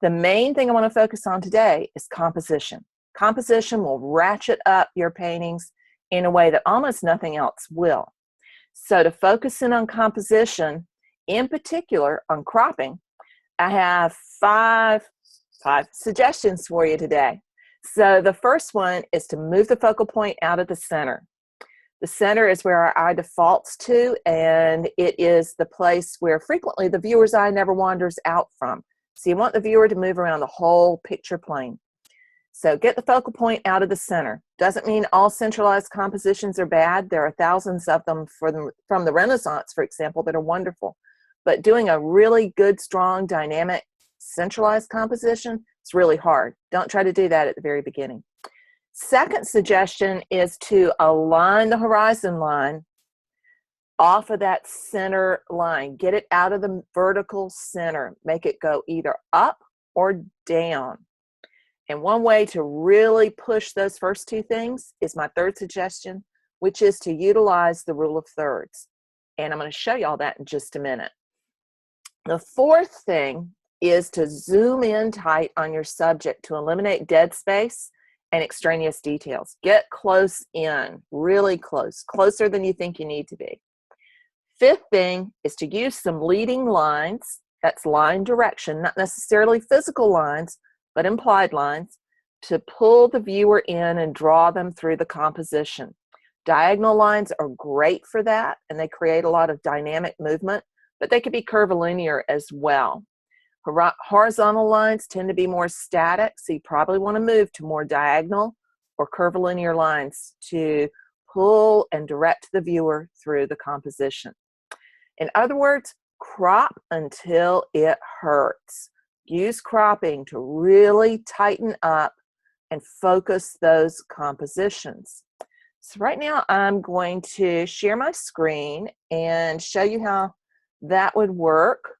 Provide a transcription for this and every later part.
The main thing I want to focus on today is composition. Composition will ratchet up your paintings in a way that almost nothing else will. So to focus in on composition, in particular on cropping, I have five suggestions for you today. So the first one is to move the focal point out of the center. The center is where our eye defaults to, and it is the place where frequently the viewer's eye never wanders out from. So you want the viewer to move around the whole picture plane. So get the focal point out of the center. Doesn't mean all centralized compositions are bad. There are thousands of them from the Renaissance, for example, that are wonderful. But doing a really good, strong, dynamic, centralized composition is really hard. Don't try to do that at the very beginning. Second suggestion is to align the horizon line off of that center line. Get it out of the vertical center. Make it go either up or down. And one way to really push those first two things is my third suggestion, which is to utilize the rule of thirds. And I'm going to show you all that in just a minute. The fourth thing is to zoom in tight on your subject to eliminate dead space and extraneous details. Get close in, really close, closer than you think you need to be. Fifth thing is to use some leading lines. That's line direction, not necessarily physical lines, but implied lines, to pull the viewer in and draw them through the composition. Diagonal lines are great for that, and they create a lot of dynamic movement, but they could be curvilinear as well. Horizontal lines tend to be more static, so you probably want to move to more diagonal or curvilinear lines to pull and direct the viewer through the composition. In other words, crop until it hurts. Use cropping to really tighten up and focus those compositions. So right now I'm going to share my screen and show you how that would work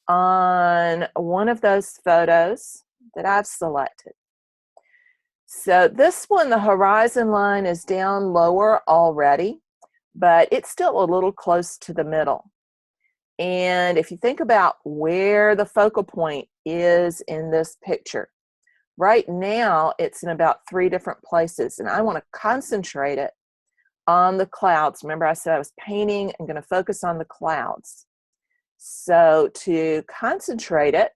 on one of those photos that I've selected. So this one, the horizon line is down lower already, but it's still a little close to the middle. And if you think about where the focal point is in this picture, right now it's in about 3 different places, and I want to concentrate it on the clouds. Remember I said I was painting, I'm going to focus on the clouds. So to concentrate it,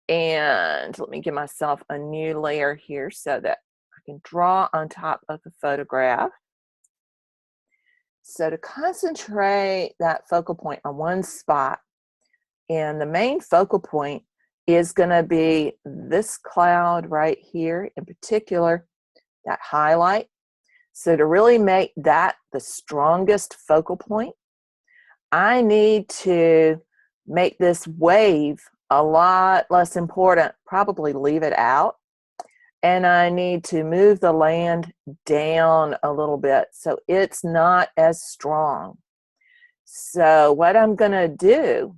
and let me give myself a new layer here so that I can draw on top of the photograph. So to concentrate that focal point on one spot, and the main focal point is going to be this cloud right here, in particular, that highlight. So to really make that the strongest focal point, I need to make this wave a lot less important, probably leave it out. And I need to move the land down a little bit so it's not as strong. So what I'm going to do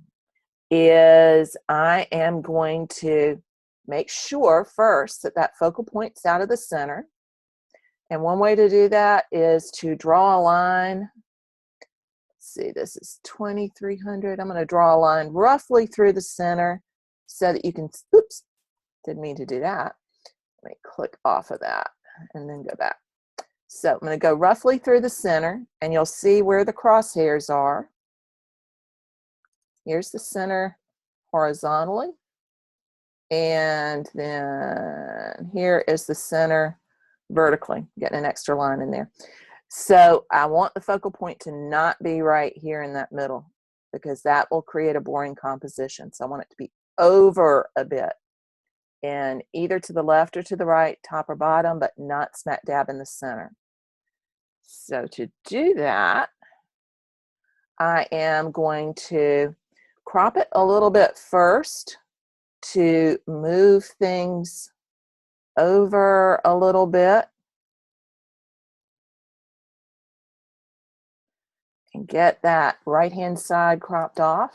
is I am going to make sure first that that focal point's out of the center. And one way to do that is to draw a line. Let's see, this is 2300. I'm going to draw a line roughly through the center so that you can, oops, didn't mean to do that. Let me click off of that and then go back. So I'm going to go roughly through the center, and you'll see where the crosshairs are. Here's the center horizontally, and then here is the center vertically. Getting an extra line in there. So I want the focal point to not be right here in that middle, because that will create a boring composition. So I want it to be over a bit, and either to the left or to the right, top or bottom, but not smack dab in the center. So to do that, I am going to crop it a little bit first to move things over a little bit and get that right-hand side cropped off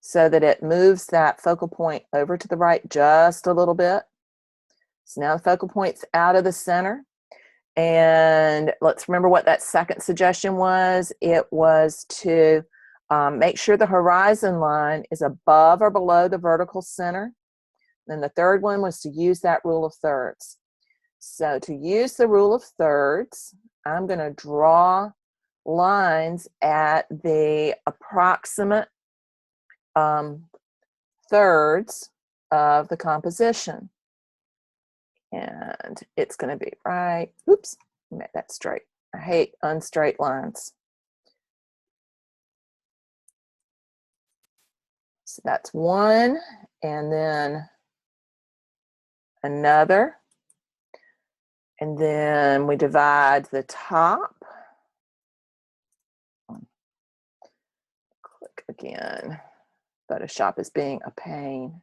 so that it moves that focal point over to the right just a little bit. So now the focal point's out of the center. And let's remember what that second suggestion was. It was to Make sure the horizon line is above or below the vertical center. Then the third one was to use that rule of thirds. So to use the rule of thirds, I'm going to draw lines at the approximate thirds of the composition. And it's going to be right, oops, make that straight. I hate unstraight lines. So that's one, and then another. And then we divide the top. Click again. Photoshop is being a pain.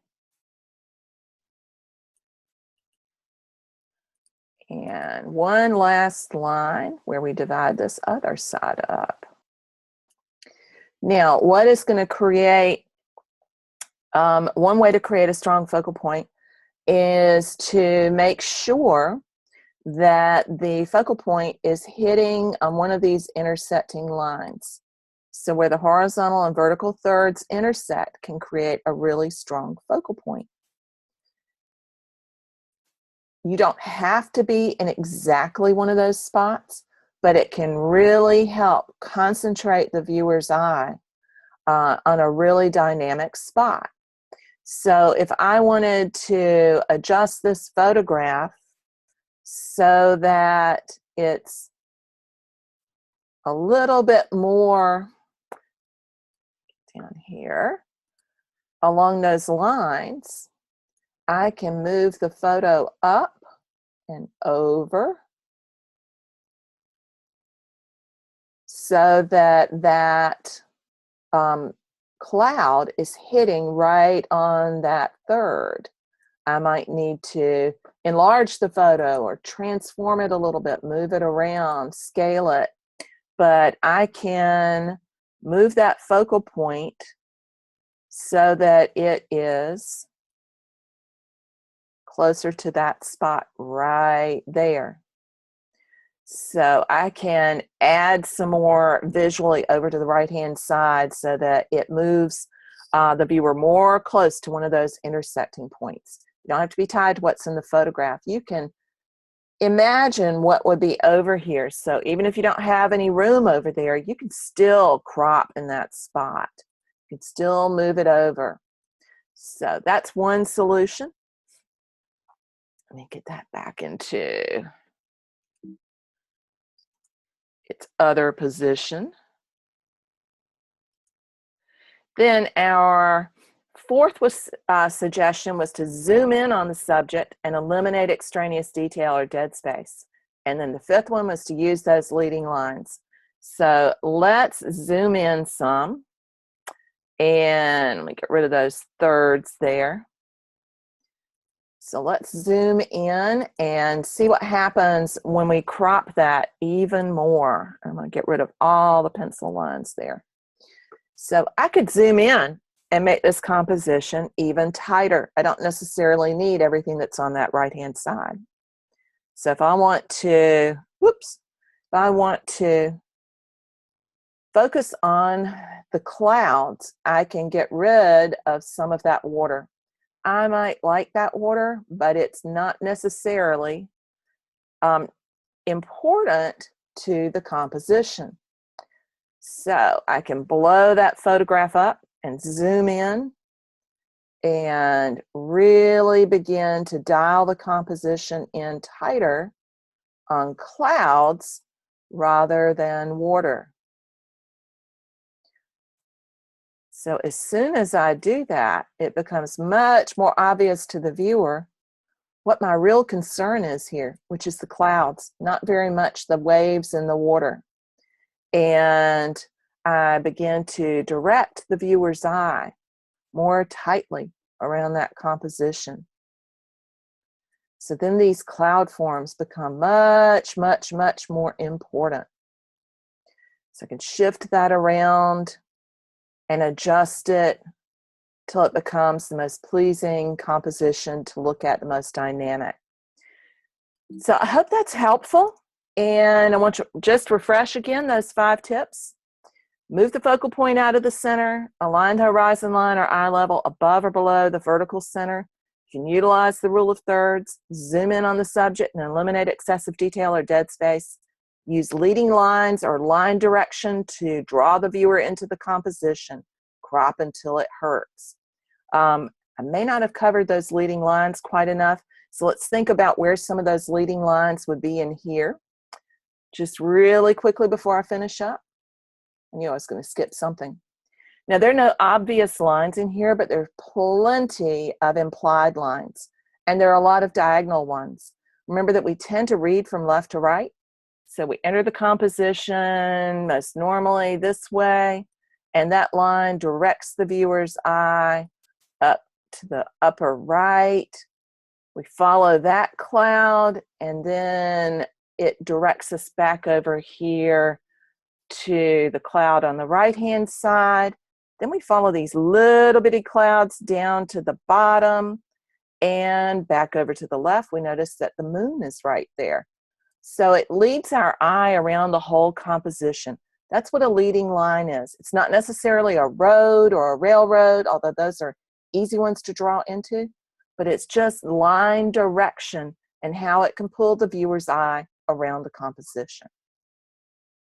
And one last line where we divide this other side up. Now, what is going to create, one way to create a strong focal point is to make sure that the focal point is hitting on one of these intersecting lines. So where the horizontal and vertical thirds intersect can create a really strong focal point. You don't have to be in exactly one of those spots, but it can really help concentrate the viewer's eye on a really dynamic spot. So if I wanted to adjust this photograph so that it's a little bit more down here along those lines, I can move the photo up and over so that that cloud is hitting right on that third. I might need to enlarge the photo or transform it a little bit, move it around, scale it, but I can move that focal point so that it is closer to that spot right there. So I can add some more visually over to the right-hand side so that it moves the viewer more close to one of those intersecting points. You don't have to be tied to what's in the photograph. You can imagine what would be over here. So even if you don't have any room over there, you can still crop in that spot. You can still move it over. So that's one solution. Let me get that back into its other position. Then our fourth suggestion was to zoom in on the subject and eliminate extraneous detail or dead space. And then the fifth one was to use those leading lines. So let's zoom in some. And let me get rid of those thirds there. So let's zoom in and see what happens when we crop that even more. I'm going to get rid of all the pencil lines there. So I could zoom in and make this composition even tighter. I don't necessarily need everything that's on that right-hand side. So if I want to, whoops, if I want to focus on the clouds, I can get rid of some of that water. I might like that water, but it's not necessarily important to the composition. So I can blow that photograph up and zoom in and really begin to dial the composition in tighter on clouds rather than water. So as soon as I do that, it becomes much more obvious to the viewer what my real concern is here, which is the clouds, not very much the waves in the water. And I begin to direct the viewer's eye more tightly around that composition. So then these cloud forms become much, much, much more important. So I can shift that around and adjust it till it becomes the most pleasing composition to look at, the most dynamic. So I hope that's helpful. And I want to just refresh again those 5 tips. Move the focal point out of the center, align the horizon line or eye level above or below the vertical center. You can utilize the rule of thirds, zoom in on the subject and eliminate excessive detail or dead space. Use leading lines or line direction to draw the viewer into the composition. Crop until it hurts. I may not have covered those leading lines quite enough, so let's think about where some of those leading lines would be in here. Just really quickly before I finish up. I knew I was going to skip something. Now, there are no obvious lines in here, but there's plenty of implied lines, and there are a lot of diagonal ones. Remember that we tend to read from left to right, so we enter the composition most normally this way, and that line directs the viewer's eye up to the upper right. We follow that cloud, and then it directs us back over here to the cloud on the right-hand side. Then we follow these little bitty clouds down to the bottom and back over to the left. We notice that the moon is right there. So it leads our eye around the whole composition. That's what a leading line is. It's not necessarily a road or a railroad, although those are easy ones to draw into, but it's just line direction and how it can pull the viewer's eye around the composition.